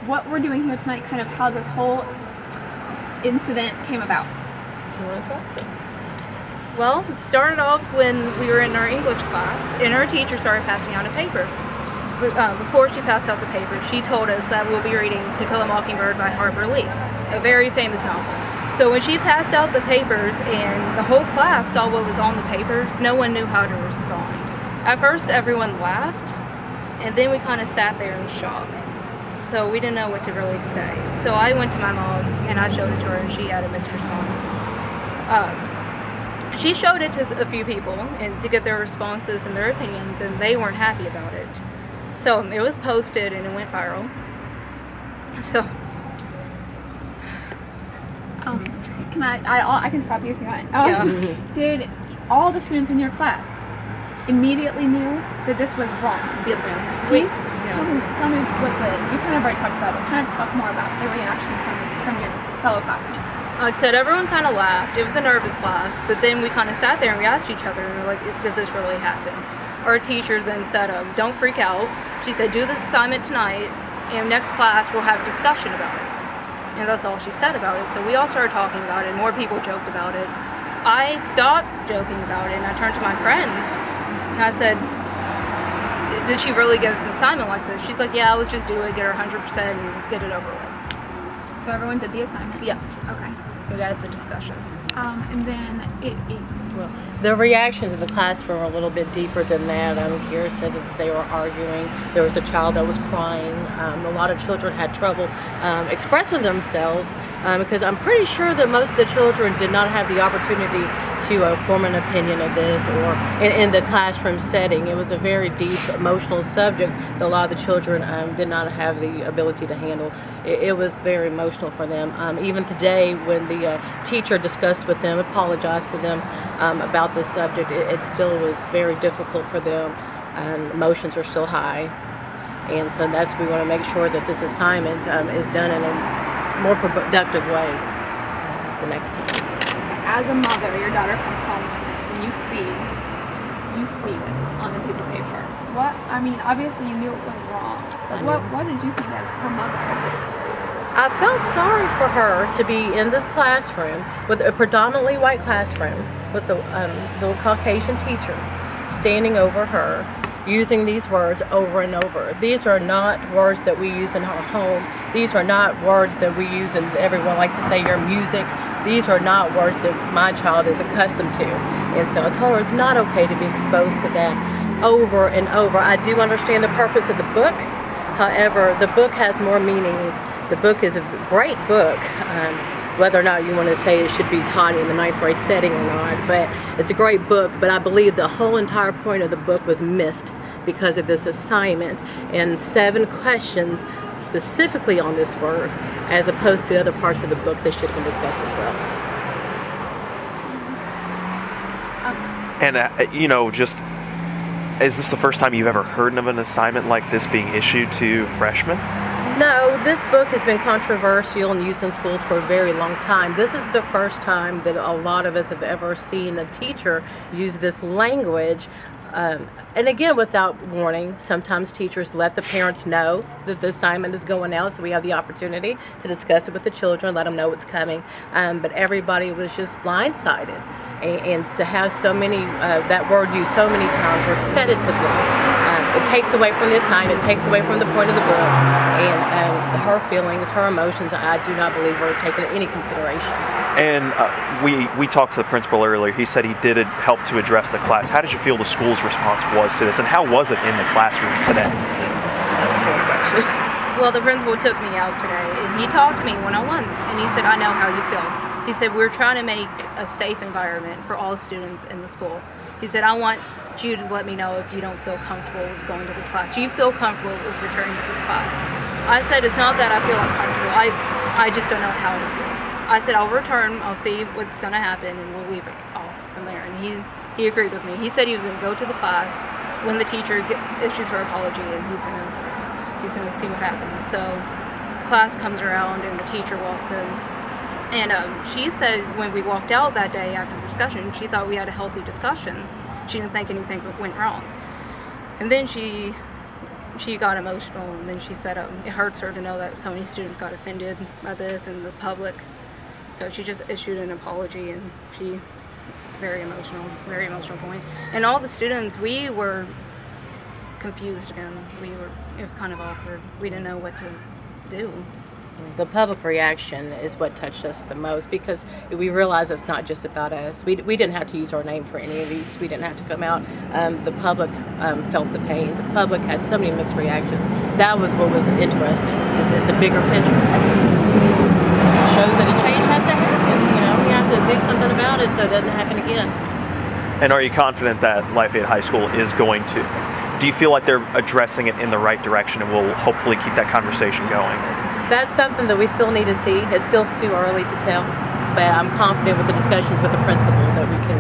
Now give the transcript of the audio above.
what we're doing here tonight, kind of how this whole incident came about. Do you want to talk to them? Well, it started off when we were in our English class, and our teacher started passing out a paper. Before she passed out the paper, she told us that we'll be reading To Kill a Mockingbird by Harper Lee, a very famous novel. So when she passed out the papers and the whole class saw what was on the papers, no one knew how to respond. At first everyone laughed, and then we kind of sat there in shock. So we didn't know what to really say. So I went to my mom and I showed it to her, and she had a mixed response. She showed it to a few people and to get their responses and their opinions, and they weren't happy about it. So it was posted and it went viral. So can I can stop you if you want. Yeah. Did all the students in your class immediately knew that this was wrong? Yes, ma'am. Tell me what you kind of already talked about, but kind of talk more about the reaction from your fellow classmates. Like I said, everyone kind of laughed. It was a nervous laugh, but then we kind of sat there and we asked each other, like, did this really happen? Our teacher then said, don't freak out. She said, do this assignment tonight, and next class we'll have a discussion about it. And that's all she said about it. So we all started talking about it, and more people joked about it. I stopped joking about it, and I turned to my friend, and I said, did she really give us an assignment like this? She's like, yeah, let's just do it, get her 100% and get it over with. So everyone did the assignment? Yes. Okay. We got the discussion. And then Well, the reactions in the classroom were a little bit deeper than that. Kira said that they were arguing. There was a child that was crying. A lot of children had trouble expressing themselves because I'm pretty sure that most of the children did not have the opportunity to form an opinion of this, or in the classroom setting. It was a very deep, emotional subject that a lot of the children did not have the ability to handle. It was very emotional for them. Even today, when the teacher discussed with them, apologized to them about this subject, it still was very difficult for them. Emotions are still high. And so we want to make sure that this assignment is done in a more productive way the next time. As a mother, your daughter comes home with this, and you see this on a piece of paper. Obviously you knew it was wrong, but what did you think as her mother? I felt sorry for her to be in this classroom, with a predominantly white classroom, with the Caucasian teacher standing over her, using these words over and over. These are not words that we use in our home. These are not words that we use in, everyone likes to say, your music. These are not words that my child is accustomed to. And so I told her it's not okay to be exposed to that over and over. I do understand the purpose of the book. However, the book has more meanings. The book is a great book. Whether or not you want to say it should be taught in the 9th grade setting or not, but it's a great book. But I believe the whole entire point of the book was missed because of this assignment and 7 questions specifically on this word, as opposed to other parts of the book that should have been discussed as well. And just, is this the first time you've ever heard of an assignment like this being issued to freshmen? No, this book has been controversial and used in schools for a very long time. This is the first time that a lot of us have ever seen a teacher use this language. And again, without warning, sometimes teachers let the parents know that the assignment is going out, so we have the opportunity to discuss it with the children, let them know what's coming. But everybody was just blindsided. And to have so many, that word used so many times repetitively, it takes away from the assignment, it takes away from the point of the book, and her feelings, her emotions, I do not believe were taken into any consideration. And we talked to the principal earlier. He said he did help to address the class. How did you feel the school's response was to this, and how was it in the classroom today? Well, the principal took me out today, and he talked to me one-on-one, and he said, I know how you feel. He said, we're trying to make a safe environment for all students in the school. He said, I want you to let me know if you don't feel comfortable with going to this class. Do you feel comfortable with returning to this class? I said, it's not that I feel uncomfortable. I just don't know how to feel. I said, I'll return, I'll see what's going to happen, and we'll leave it off from there. And he agreed with me. He said he was going to go to the class when the teacher issues her apology, and he's going to see what happens. So class comes around, and the teacher walks in. And she said when we walked out that day after the discussion, she thought we had a healthy discussion. She didn't think anything went wrong. And then she she got emotional, and then she said it hurts her to know that so many students got offended by this and the public. So she just issued an apology, and she very emotional point. And all the students, we were confused again. It was kind of awkward. We didn't know what to do. The public reaction is what touched us the most, because we realized it's not just about us. We didn't have to use our name for any of these. We didn't have to come out. The public felt the pain. The public had so many mixed reactions. That was what was interesting. It's a bigger picture. It shows that a change has to happen. You know, we have to do something about it so it doesn't happen again. And are you confident that Lafayette High School is going to? Do you feel like they're addressing it in the right direction and will hopefully keep that conversation going? That's something that we still need to see. It's still too early to tell, but I'm confident with the discussions with the principal that we can